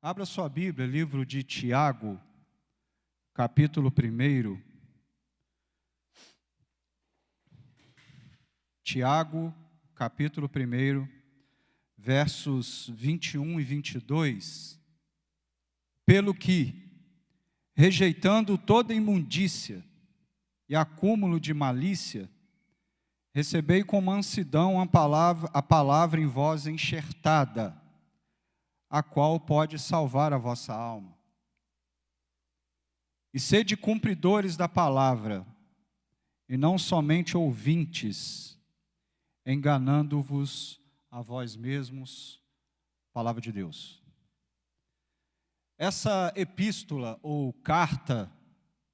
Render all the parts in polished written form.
Abra sua Bíblia, livro de Tiago, capítulo 1. Tiago, capítulo 1, versos 21 e 22. Pelo que, rejeitando toda imundícia e acúmulo de malícia, recebei com mansidão a palavra em vós enxertada, a qual pode salvar a vossa alma. E sede cumpridores da palavra, e não somente ouvintes, enganando-vos a vós mesmos. Palavra de Deus. Essa epístola ou carta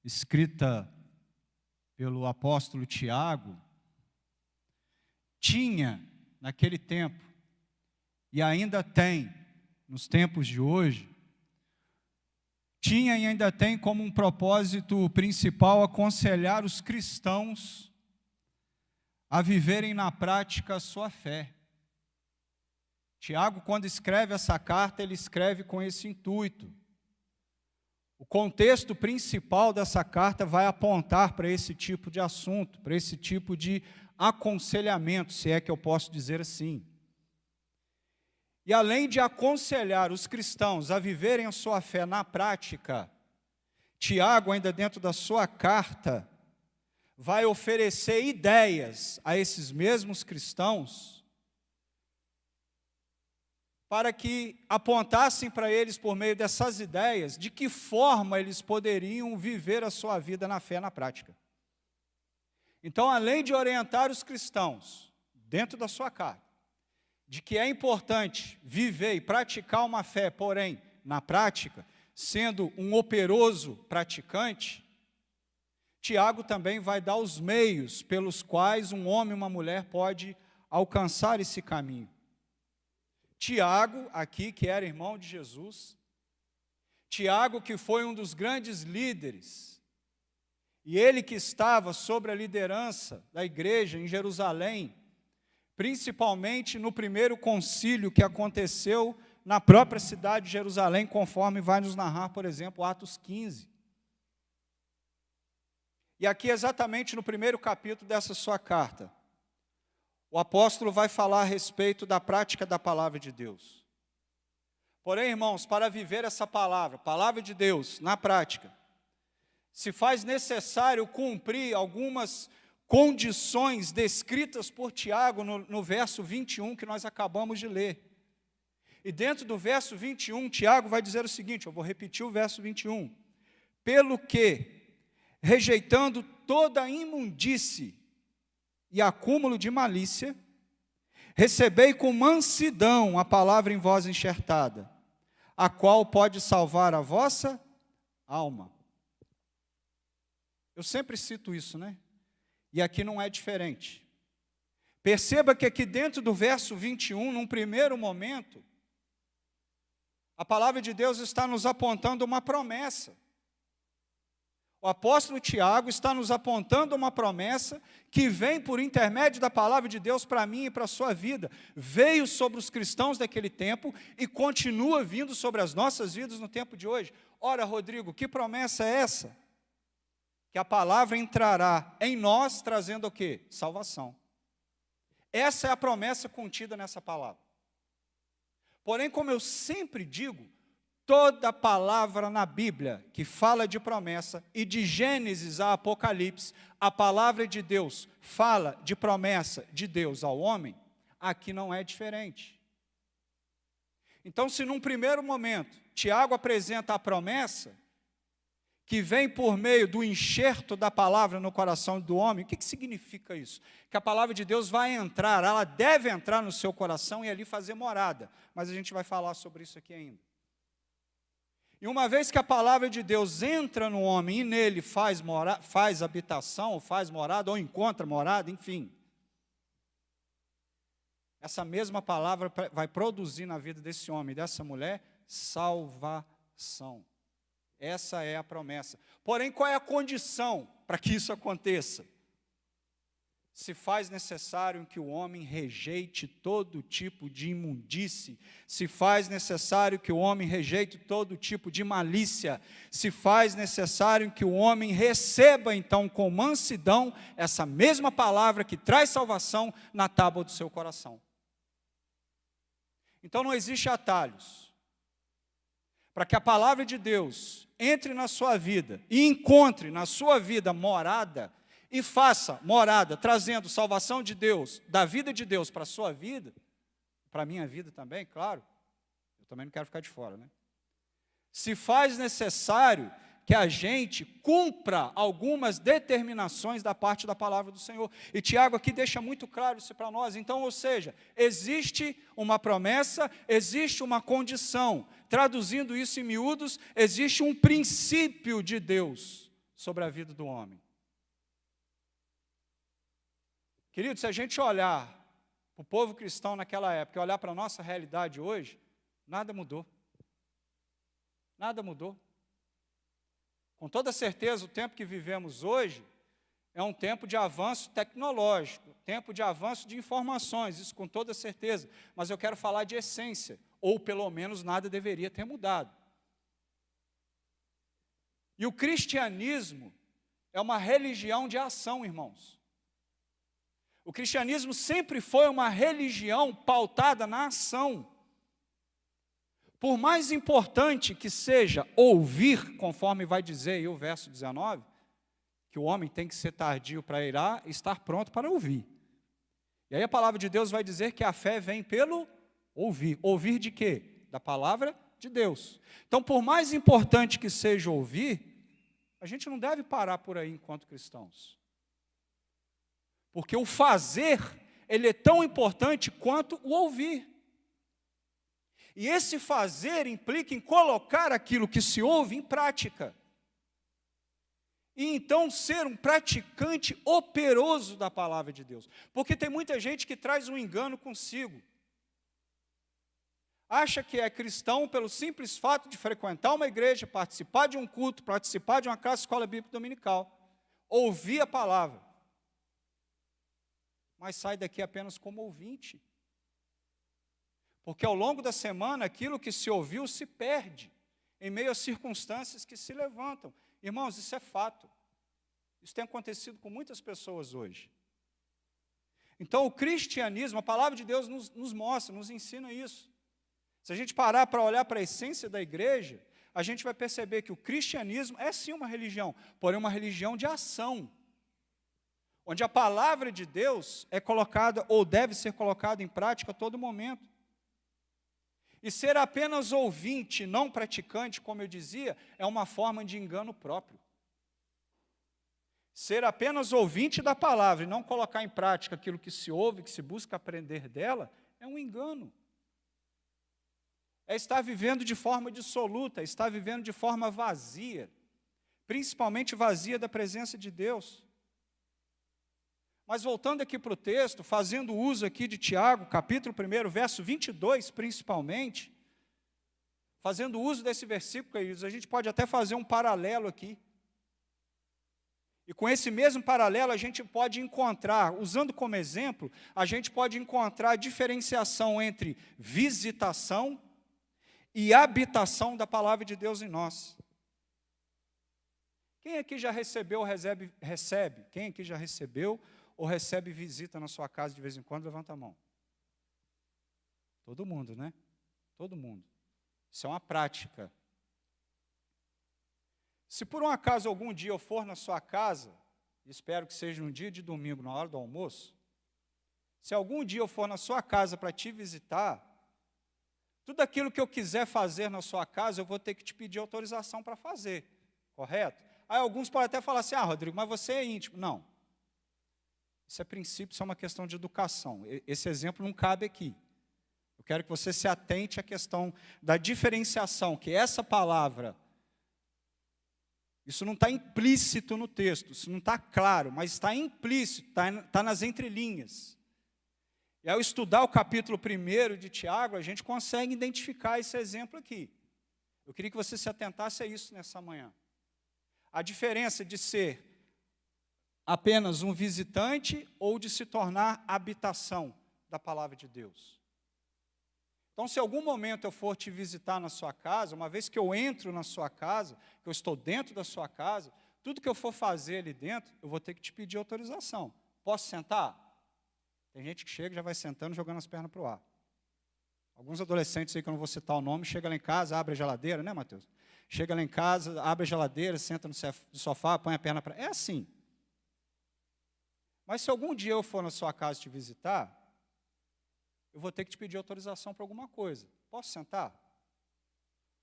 escrita pelo apóstolo Tiago tinha naquele tempo e ainda tem nos tempos de hoje, tinha e ainda tem como um propósito principal aconselhar os cristãos a viverem na prática a sua fé. Tiago, quando escreve essa carta, ele escreve com esse intuito. O contexto principal dessa carta vai apontar para esse tipo de assunto, para esse tipo de aconselhamento, se é que eu posso dizer assim. E além de aconselhar os cristãos a viverem a sua fé na prática, Tiago, ainda dentro da sua carta, vai oferecer ideias a esses mesmos cristãos para que apontassem para eles, por meio dessas ideias, de que forma eles poderiam viver a sua vida na fé na prática. Então, além de orientar os cristãos, dentro da sua carta, de que é importante viver e praticar uma fé, porém, na prática, sendo um operoso praticante, Tiago também vai dar os meios pelos quais um homem e uma mulher pode alcançar esse caminho. Tiago, aqui, que era irmão de Jesus, Tiago, que foi um dos grandes líderes, e ele que estava sobre a liderança da igreja em Jerusalém, principalmente no primeiro concílio que aconteceu na própria cidade de Jerusalém, conforme vai nos narrar, por exemplo, Atos 15. E aqui, exatamente no primeiro capítulo dessa sua carta, o apóstolo vai falar a respeito da prática da palavra de Deus. Porém, irmãos, para viver essa palavra de Deus, na prática, se faz necessário cumprir algumas condições descritas por Tiago no verso 21 que nós acabamos de ler. E dentro do verso 21, Tiago vai dizer o seguinte, eu vou repetir o verso 21. Pelo que, rejeitando toda a imundície e acúmulo de malícia, recebei com mansidão a palavra em vós enxertada, a qual pode salvar a vossa alma. Eu sempre cito isso, né? E aqui não é diferente. Perceba que aqui dentro do verso 21, num primeiro momento, a palavra de Deus está nos apontando uma promessa. O apóstolo Tiago está nos apontando uma promessa que vem por intermédio da palavra de Deus para mim e para a sua vida. Veio sobre os cristãos daquele tempo e continua vindo sobre as nossas vidas no tempo de hoje. Ora, Rodrigo, que promessa é essa? Que a palavra entrará em nós, trazendo o quê? Salvação. Essa é a promessa contida nessa palavra. Porém, como eu sempre digo, toda palavra na Bíblia que fala de promessa, e de Gênesis a Apocalipse, a palavra de Deus fala de promessa de Deus ao homem, aqui não é diferente. Então, se num primeiro momento, Tiago apresenta a promessa, que vem por meio do enxerto da palavra no coração do homem, o que significa isso? Que a palavra de Deus vai entrar, ela deve entrar no seu coração e ali fazer morada, mas a gente vai falar sobre isso aqui ainda. E uma vez que a palavra de Deus entra no homem e nele faz habitação, ou faz morada, ou encontra morada, enfim, essa mesma palavra vai produzir na vida desse homem e dessa mulher salvação. Essa é a promessa. Porém, qual é a condição para que isso aconteça? se faz necessário que o homem rejeite todo tipo de imundície, se faz necessário que o homem rejeite todo tipo de malícia, se faz necessário que o homem receba, então, com mansidão, essa mesma palavra que traz salvação na tábua do seu coração. Então não existe atalhos. Para que a palavra de Deus entre na sua vida e encontre na sua vida morada, e faça morada, trazendo salvação de Deus, da vida de Deus para a sua vida, para a minha vida também, claro, eu também não quero ficar de fora, né? Se faz necessário que a gente cumpra algumas determinações da parte da palavra do Senhor. E Tiago aqui deixa muito claro isso para nós. Então, ou seja, existe uma promessa, existe uma condição. Traduzindo isso em miúdos, existe um princípio de Deus sobre a vida do homem. Querido, se a gente olhar para o povo cristão naquela época e olhar para a nossa realidade hoje, nada mudou. Nada mudou. Com toda certeza, o tempo que vivemos hoje é um tempo de avanço tecnológico, tempo de avanço de informações, isso com toda certeza. Mas eu quero falar de essência, ou pelo menos nada deveria ter mudado. E o cristianismo é uma religião de ação, irmãos. O cristianismo sempre foi uma religião pautada na ação. Por mais importante que seja ouvir, conforme vai dizer aí o verso 19, que o homem tem que ser tardio para irar e estar pronto para ouvir. E aí a palavra de Deus vai dizer que a fé vem pelo ouvir. Ouvir de quê? Da palavra de Deus. Então, por mais importante que seja ouvir, a gente não deve parar por aí enquanto cristãos. Porque o fazer, ele é tão importante quanto o ouvir. E esse fazer implica em colocar aquilo que se ouve em prática. E então ser um praticante operoso da palavra de Deus. Porque tem muita gente que traz um engano consigo. Acha que é cristão pelo simples fato de frequentar uma igreja, participar de um culto, participar de uma classe de escola bíblica dominical, ouvir a palavra. Mas sai daqui apenas como ouvinte. Porque ao longo da semana, aquilo que se ouviu se perde, em meio às circunstâncias que se levantam. Irmãos, isso é fato. Isso tem acontecido com muitas pessoas hoje. Então, o cristianismo, a palavra de Deus nos mostra, nos ensina isso. Se a gente parar para olhar para a essência da igreja, a gente vai perceber que o cristianismo é sim uma religião, porém uma religião de ação. Onde a palavra de Deus é colocada, ou deve ser colocada em prática a todo momento. E ser apenas ouvinte, não praticante, como eu dizia, é uma forma de engano próprio. Ser apenas ouvinte da palavra e não colocar em prática aquilo que se ouve, que se busca aprender dela, é um engano. É estar vivendo de forma dissoluta, estar vivendo de forma vazia, principalmente vazia da presença de Deus. Mas voltando aqui para o texto, fazendo uso aqui de Tiago, capítulo 1, verso 22, principalmente, fazendo uso desse versículo, queridos, a gente pode até fazer um paralelo aqui. E com esse mesmo paralelo, a gente pode encontrar, usando como exemplo, a gente pode encontrar a diferenciação entre visitação e habitação da palavra de Deus em nós. Quem aqui já recebeu ou recebe? Quem aqui já recebeu ou recebe visita na sua casa de vez em quando? Levanta a mão. Todo mundo, né? Todo mundo. Isso é uma prática. Se por um acaso algum dia eu for na sua casa, espero que seja um dia de domingo, na hora do almoço, se algum dia eu for na sua casa para te visitar, tudo aquilo que eu quiser fazer na sua casa, eu vou ter que te pedir autorização para fazer, correto? Aí alguns podem até falar assim, Rodrigo, mas você é íntimo. Não. Isso é princípio, isso é uma questão de educação. Esse exemplo não cabe aqui. Eu quero que você se atente à questão da diferenciação, que essa palavra, isso não está implícito no texto, isso não está claro, mas está implícito, está nas entrelinhas. E ao estudar o capítulo 1 de Tiago, a gente consegue identificar esse exemplo aqui. Eu queria que você se atentasse a isso nessa manhã. A diferença de ser apenas um visitante ou de se tornar habitação da palavra de Deus. Então, se algum momento eu for te visitar na sua casa, uma vez que eu entro na sua casa, que eu estou dentro da sua casa, tudo que eu for fazer ali dentro, eu vou ter que te pedir autorização. Posso sentar? Tem gente que chega e já vai sentando, jogando as pernas para o ar. Alguns adolescentes aí, que eu não vou citar o nome, chega lá em casa, abre a geladeira, né, Mateus? Chega lá em casa, abre a geladeira, senta no sofá, põe a perna para... É assim. Mas se algum dia eu for na sua casa te visitar, eu vou ter que te pedir autorização para alguma coisa. Posso sentar?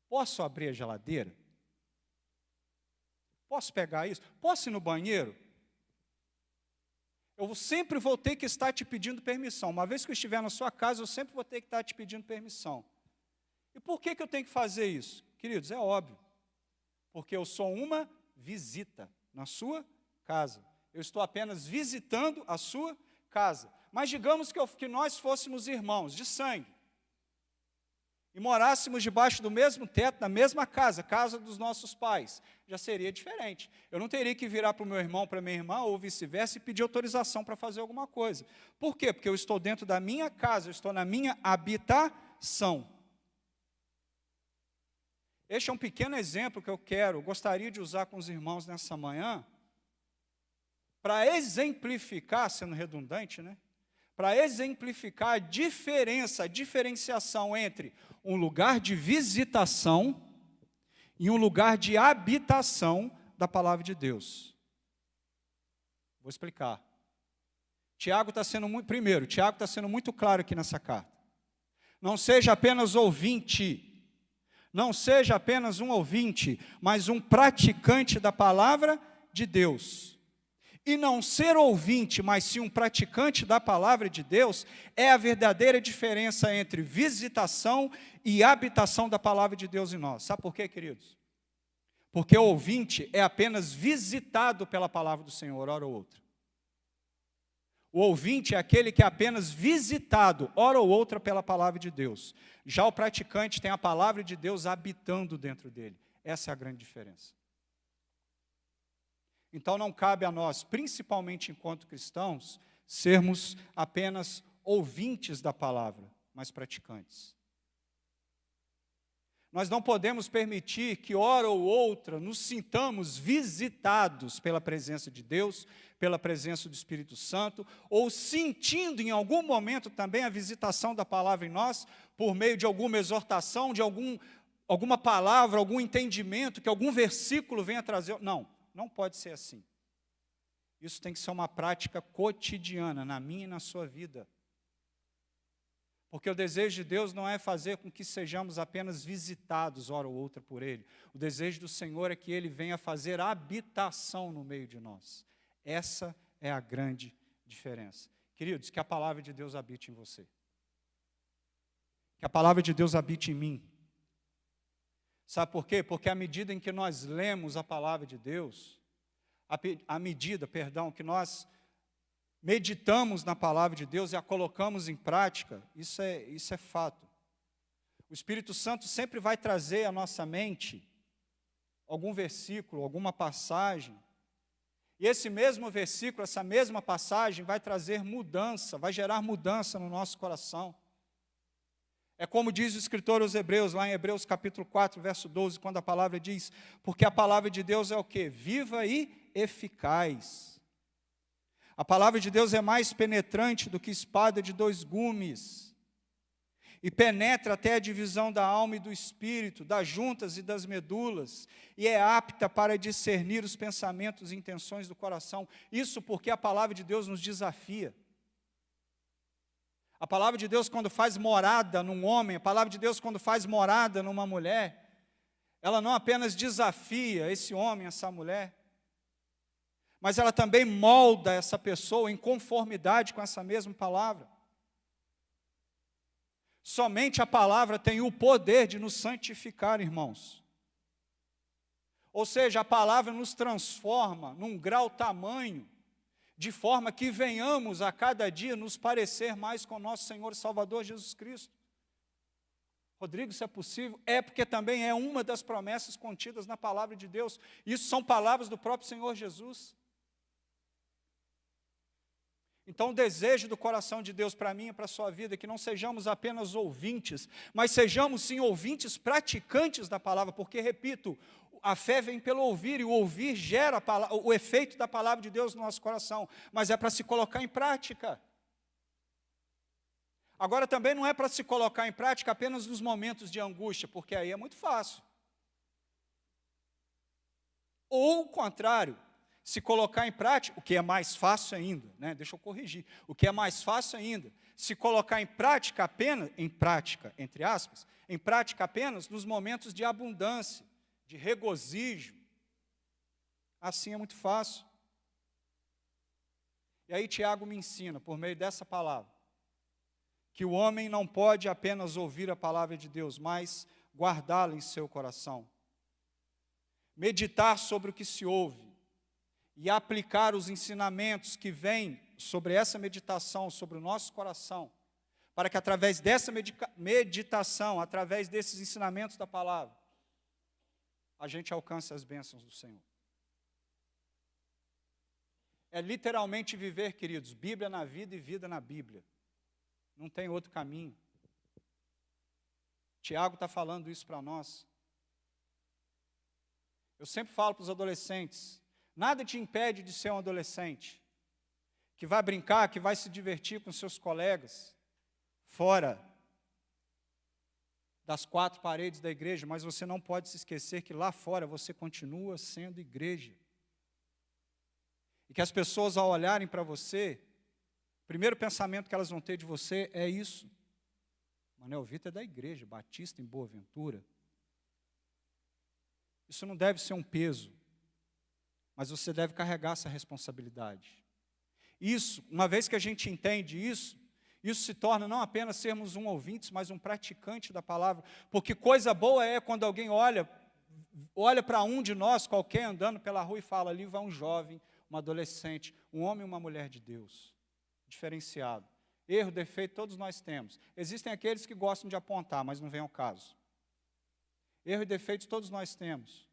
Posso abrir a geladeira? Posso pegar isso? Posso ir no banheiro? Eu sempre vou ter que estar te pedindo permissão. Uma vez que eu estiver na sua casa, eu sempre vou ter que estar te pedindo permissão. E por que eu tenho que fazer isso? Queridos, é óbvio. Porque eu sou uma visita na sua casa. Eu estou apenas visitando a sua casa. Mas digamos que nós fôssemos irmãos de sangue. E morássemos debaixo do mesmo teto, na mesma casa, casa dos nossos pais. Já seria diferente. Eu não teria que virar para o meu irmão, para a minha irmã, ou vice-versa, e pedir autorização para fazer alguma coisa. Por quê? Porque eu estou dentro da minha casa, eu estou na minha habitação. Este é um pequeno exemplo que gostaria de usar com os irmãos nessa manhã, para exemplificar, sendo redundante, né? Para exemplificar a diferenciação entre um lugar de visitação e um lugar de habitação da palavra de Deus. Vou explicar. Tiago está sendo muito claro aqui nessa carta. Não seja apenas ouvinte, não seja apenas um ouvinte, mas um praticante da palavra de Deus. E não ser ouvinte, mas sim um praticante da palavra de Deus, é a verdadeira diferença entre visitação e habitação da palavra de Deus em nós. Sabe por quê, queridos? Porque o ouvinte é apenas visitado pela palavra do Senhor, hora ou outra. O ouvinte é aquele que é apenas visitado, hora ou outra, pela palavra de Deus. Já o praticante tem a palavra de Deus habitando dentro dele. Essa é a grande diferença. Então não cabe a nós, principalmente enquanto cristãos, sermos apenas ouvintes da palavra, mas praticantes. Nós não podemos permitir que, hora ou outra, nos sintamos visitados pela presença de Deus, pela presença do Espírito Santo, ou sentindo em algum momento também a visitação da palavra em nós, por meio de alguma exortação, de alguma palavra, algum entendimento, que algum versículo venha trazer. Não pode ser assim. Isso tem que ser uma prática cotidiana, na minha e na sua vida. Porque o desejo de Deus não é fazer com que sejamos apenas visitados, hora ou outra, por Ele. O desejo do Senhor é que Ele venha fazer habitação no meio de nós. Essa é a grande diferença. Queridos, que a palavra de Deus habite em você. Que a palavra de Deus habite em mim. Sabe por quê? Porque à medida em que nós lemos a palavra de Deus, à medida que nós meditamos na palavra de Deus e a colocamos em prática, isso é fato. O Espírito Santo sempre vai trazer à nossa mente algum versículo, alguma passagem, e esse mesmo versículo, essa mesma passagem vai trazer mudança, vai gerar mudança no nosso coração. É como diz o escritor aos Hebreus, lá em Hebreus capítulo 4, verso 12, quando a palavra diz, porque a palavra de Deus é o quê? Viva e eficaz. A palavra de Deus é mais penetrante do que espada de 2 gumes, e penetra até a divisão da alma e do espírito, das juntas e das medulas, e é apta para discernir os pensamentos e intenções do coração. Isso porque a palavra de Deus nos desafia. A palavra de Deus, quando faz morada num homem, a palavra de Deus, quando faz morada numa mulher, ela não apenas desafia esse homem, essa mulher, mas ela também molda essa pessoa em conformidade com essa mesma palavra. Somente a palavra tem o poder de nos santificar, irmãos. Ou seja, a palavra nos transforma num grau tamanho, de forma que venhamos a cada dia nos parecer mais com nosso Senhor e Salvador Jesus Cristo. Rodrigo, isso é possível? É porque também é uma das promessas contidas na palavra de Deus. Isso são palavras do próprio Senhor Jesus. Então, o desejo do coração de Deus para mim e para a sua vida é que não sejamos apenas ouvintes, mas sejamos sim ouvintes praticantes da palavra, porque, repito, a fé vem pelo ouvir, e o ouvir gera o efeito da palavra de Deus no nosso coração, mas é para se colocar em prática. Agora, também não é para se colocar em prática apenas nos momentos de angústia, porque aí é muito fácil. Ou o contrário, se colocar em prática, o que é mais fácil ainda, né? Deixa eu corrigir, o que é mais fácil ainda, se colocar em prática apenas, entre aspas, em prática apenas nos momentos de abundância, de regozijo, assim é muito fácil. E aí Tiago me ensina, por meio dessa palavra, que o homem não pode apenas ouvir a palavra de Deus, mas guardá-la em seu coração, meditar sobre o que se ouve, e aplicar os ensinamentos que vêm sobre essa meditação, sobre o nosso coração, para que através dessa meditação, através desses ensinamentos da palavra, a gente alcance as bênçãos do Senhor. É literalmente viver, queridos, Bíblia na vida e vida na Bíblia. Não tem outro caminho. Tiago está falando isso para nós. Eu sempre falo para os adolescentes, nada te impede de ser um adolescente, que vai brincar, que vai se divertir com seus colegas, fora das quatro paredes da igreja, mas você não pode se esquecer que lá fora você continua sendo igreja. E que as pessoas, ao olharem para você, o primeiro pensamento que elas vão ter de você é isso. Manuel Vitor é da igreja, Batista em Boa Ventura. Isso não deve ser um peso, mas você deve carregar essa responsabilidade. Isso, uma vez que a gente entende isso, isso se torna não apenas sermos um ouvinte, mas um praticante da palavra, porque coisa boa é quando alguém olha para um de nós, qualquer, andando pela rua e fala, ali vai um jovem, um adolescente, um homem e uma mulher de Deus, diferenciado. Erro, defeito, todos nós temos. Existem aqueles que gostam de apontar, mas não vem ao caso. Erro e defeitos todos nós temos.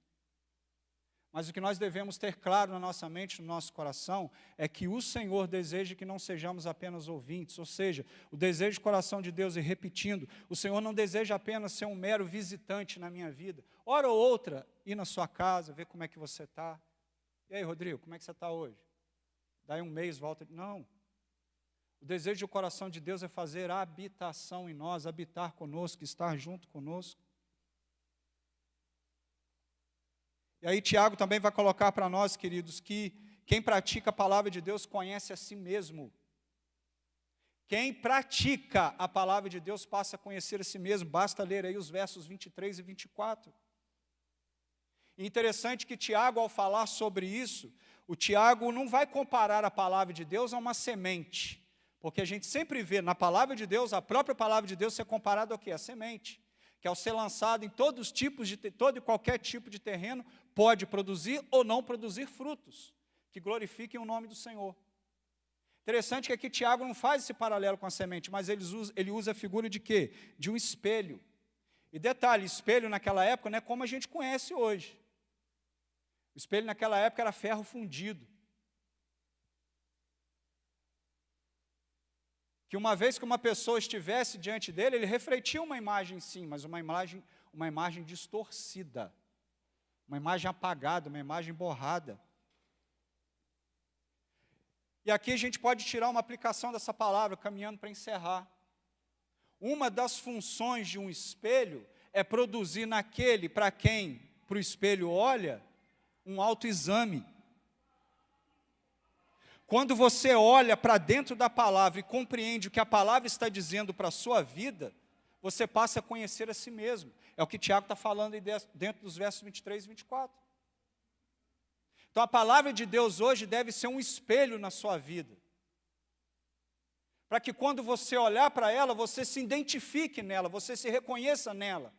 Mas o que nós devemos ter claro na nossa mente, no nosso coração, é que o Senhor deseja que não sejamos apenas ouvintes, ou seja, o desejo do coração de Deus, e repetindo, o Senhor não deseja apenas ser um mero visitante na minha vida. Hora ou outra, ir na sua casa, ver como é que você está. E aí, Rodrigo, como é que você está hoje? Daí um mês, volta. Não. O desejo do coração de Deus é fazer habitação em nós, habitar conosco, estar junto conosco. E aí Tiago também vai colocar para nós, queridos, que quem pratica a palavra de Deus conhece a si mesmo. Quem pratica a palavra de Deus passa a conhecer a si mesmo. Basta ler aí os versos 23 e 24. E interessante que Tiago, ao falar sobre isso, o Tiago não vai comparar a palavra de Deus a uma semente. Porque a gente sempre vê na palavra de Deus, a própria palavra de Deus ser comparada ao quê? A semente. Que ao ser lançado em todo e qualquer tipo de terreno, pode produzir ou não produzir frutos, que glorifiquem o nome do Senhor. Interessante que aqui Tiago não faz esse paralelo com a semente, mas ele usa a figura de quê? De um espelho. E detalhe, espelho naquela época não é como a gente conhece hoje. O espelho naquela época era ferro fundido. Que uma vez que uma pessoa estivesse diante dele, ele refletia uma imagem sim, mas uma imagem distorcida, uma imagem apagada, uma imagem borrada. E aqui a gente pode tirar uma aplicação dessa palavra, caminhando para encerrar. Uma das funções de um espelho é produzir naquele para quem para o espelho olha, um autoexame. Quando você olha para dentro da palavra e compreende o que a palavra está dizendo para a sua vida, você passa a conhecer a si mesmo. É o que Tiago está falando aí dentro dos versos 23 e 24. Então a palavra de Deus hoje deve ser um espelho na sua vida. Para que quando você olhar para ela, você se identifique nela, você se reconheça nela.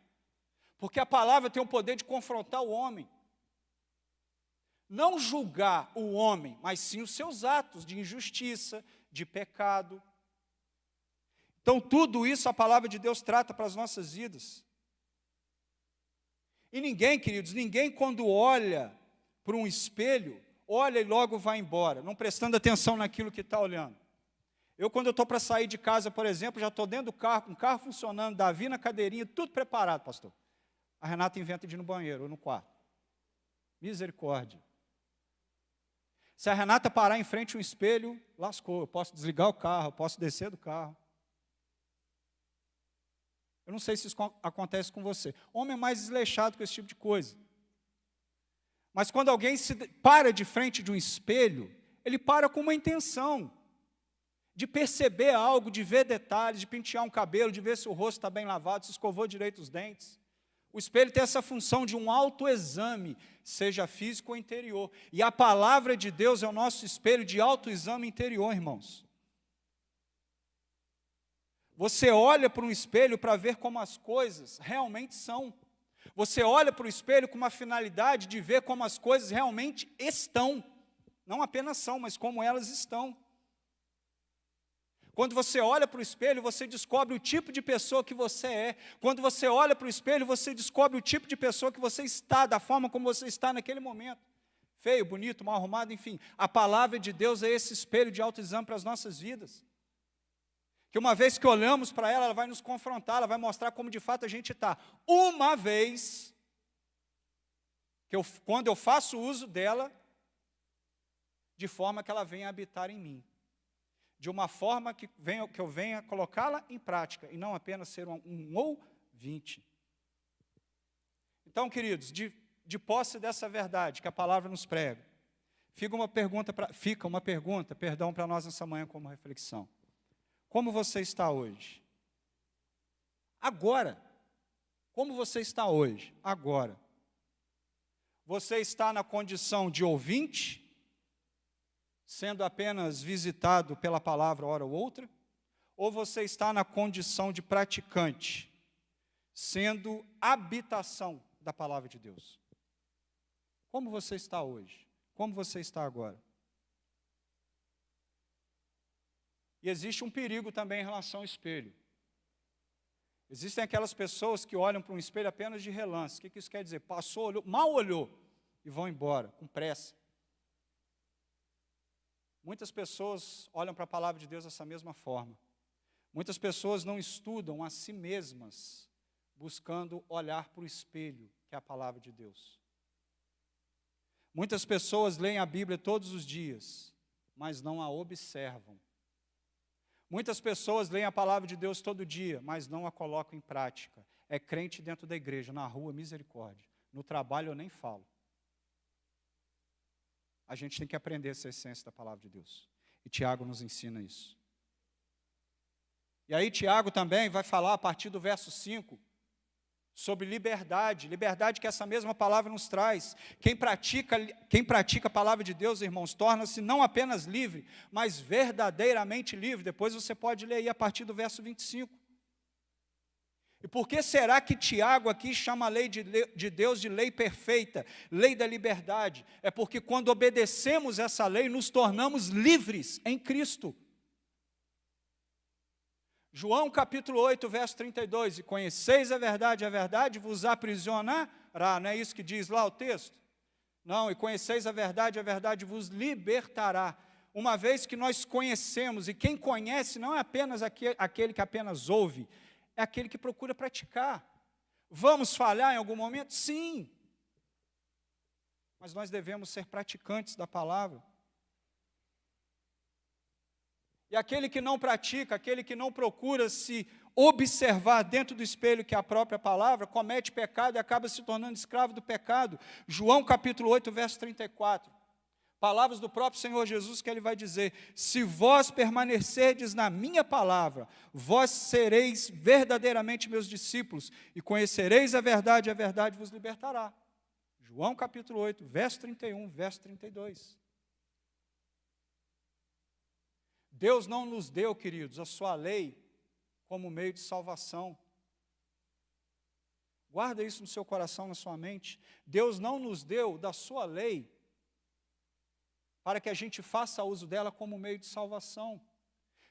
Porque a palavra tem o poder de confrontar o homem. Não julgar o homem, mas sim os seus atos de injustiça, de pecado. Então, tudo isso a palavra de Deus trata para as nossas vidas. E ninguém, queridos, ninguém quando olha para um espelho, olha e logo vai embora, não prestando atenção naquilo que está olhando. Quando eu estou para sair de casa, por exemplo, já estou dentro do carro, com o carro funcionando, Davi na cadeirinha, tudo preparado, pastor. A Renata inventa de ir no banheiro ou no quarto. Misericórdia. Se a Renata parar em frente a um espelho, lascou. Eu posso desligar o carro, eu posso descer do carro. Eu não sei se isso acontece com você. Homem é mais desleixado com esse tipo de coisa. Mas quando alguém para de frente de um espelho, ele para com uma intenção de perceber algo, de ver detalhes, de pentear um cabelo, de ver se o rosto está bem lavado, se escovou direito os dentes. O espelho tem essa função de um autoexame, seja físico ou interior. E a palavra de Deus é o nosso espelho de autoexame interior, irmãos. Você olha para um espelho para ver como as coisas realmente são. Você olha para o espelho com uma finalidade de ver como as coisas realmente estão. Não apenas são, mas como elas estão. Quando você olha para o espelho, você descobre o tipo de pessoa que você é. Quando você olha para o espelho, você descobre o tipo de pessoa que você está, da forma como você está naquele momento. Feio, bonito, mal arrumado, enfim. A palavra de Deus é esse espelho de autoexame para as nossas vidas. Que uma vez que olhamos para ela, ela vai nos confrontar, ela vai mostrar como de fato a gente está. Uma vez, quando eu faço uso dela, de forma que ela venha habitar em mim. De uma forma que eu venha colocá-la em prática, e não apenas ser um ouvinte. Então, queridos, de posse dessa verdade que a palavra nos prega, fica uma pergunta para nós nessa manhã como reflexão. Como você está hoje? Agora. Como você está hoje? Agora. Você está na condição de ouvinte, sendo apenas visitado pela palavra hora ou outra? Ou você está na condição de praticante, sendo habitação da palavra de Deus? Como você está hoje? Como você está agora? E existe um perigo também em relação ao espelho. Existem aquelas pessoas que olham para um espelho apenas de relance. O que isso quer dizer? Passou, olhou, mal olhou e vão embora, com pressa. Muitas pessoas olham para a palavra de Deus dessa mesma forma. Muitas pessoas não estudam a si mesmas, buscando olhar para o espelho, que é a palavra de Deus. Muitas pessoas leem a Bíblia todos os dias, mas não a observam. Muitas pessoas leem a palavra de Deus todo dia, mas não a colocam em prática. É crente dentro da igreja, na rua, misericórdia. No trabalho eu nem falo. A gente tem que aprender essa essência da palavra de Deus. E Tiago nos ensina isso. E aí Tiago também vai falar a partir do verso 5, sobre liberdade. Liberdade que essa mesma palavra nos traz. Quem pratica a palavra de Deus, irmãos, torna-se não apenas livre, mas verdadeiramente livre. Depois você pode ler aí a partir do verso 25. E por que será que Tiago aqui chama a lei de Deus de lei perfeita, lei da liberdade? É porque quando obedecemos essa lei, nos tornamos livres em Cristo. João capítulo 8, verso 32, e conheceis a verdade vos aprisionará. Não é isso que diz lá o texto? Não, e conheceis a verdade vos libertará. Uma vez que nós conhecemos, e quem conhece não é apenas aquele que apenas ouve, é aquele que procura praticar. Vamos falhar em algum momento? Sim. Mas nós devemos ser praticantes da palavra. E aquele que não pratica, aquele que não procura se observar dentro do espelho que é a própria palavra, comete pecado e acaba se tornando escravo do pecado. João capítulo 8, verso 34. Palavras do próprio Senhor Jesus que ele vai dizer: se vós permanecerdes na minha palavra, vós sereis verdadeiramente meus discípulos, e conhecereis a verdade vos libertará. João capítulo 8, verso 31, verso 32. Deus não nos deu, queridos, a sua lei como meio de salvação. Guarda isso no seu coração, na sua mente. Deus não nos deu da sua lei para que a gente faça uso dela como meio de salvação.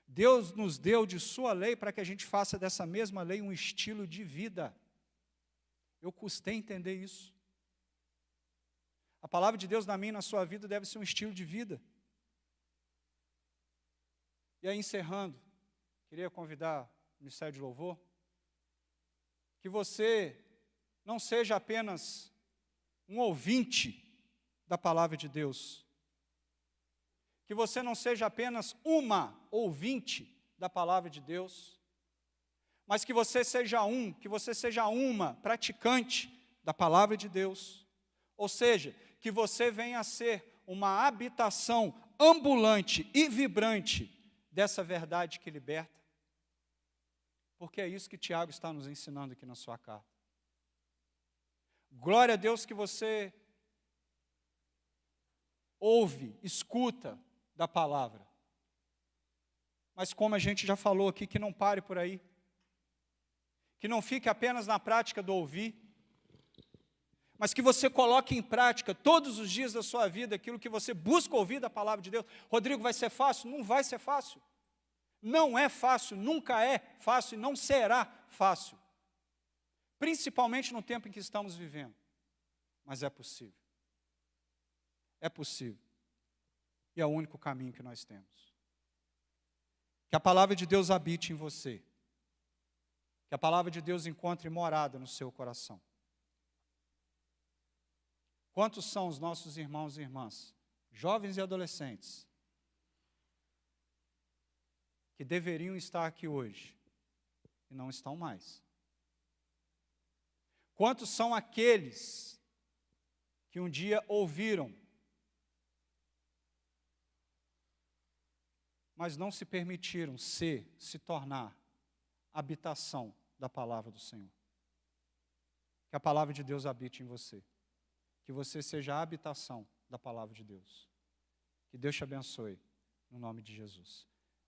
Deus nos deu de sua lei para que a gente faça dessa mesma lei um estilo de vida. Eu custei entender isso. A palavra de Deus na minha e na sua vida deve ser um estilo de vida. E aí, encerrando, queria convidar o Ministério de Louvor, que você não seja apenas um ouvinte da palavra de Deus, que você não seja apenas uma ouvinte da palavra de Deus, mas que você seja uma praticante da palavra de Deus, ou seja, que você venha a ser uma habitação ambulante e vibrante dessa verdade que liberta, porque é isso que Tiago está nos ensinando aqui na sua carta. Glória a Deus que você ouve, escuta da palavra, mas como a gente já falou aqui, que não pare por aí, que não fique apenas na prática do ouvir, mas que você coloque em prática todos os dias da sua vida aquilo que você busca ouvir da palavra de Deus. Rodrigo, vai ser fácil? Não vai ser fácil. Não é fácil, nunca é fácil e não será fácil. Principalmente no tempo em que estamos vivendo. Mas é possível. É possível. E é o único caminho que nós temos. Que a palavra de Deus habite em você. Que a palavra de Deus encontre morada no seu coração. Quantos são os nossos irmãos e irmãs, jovens e adolescentes, que deveriam estar aqui hoje e não estão mais? Quantos são aqueles que um dia ouviram, mas não se permitiram se tornar habitação da palavra do Senhor? Que a palavra de Deus habite em você. Que você seja a habitação da palavra de Deus. Que Deus te abençoe, no nome de Jesus.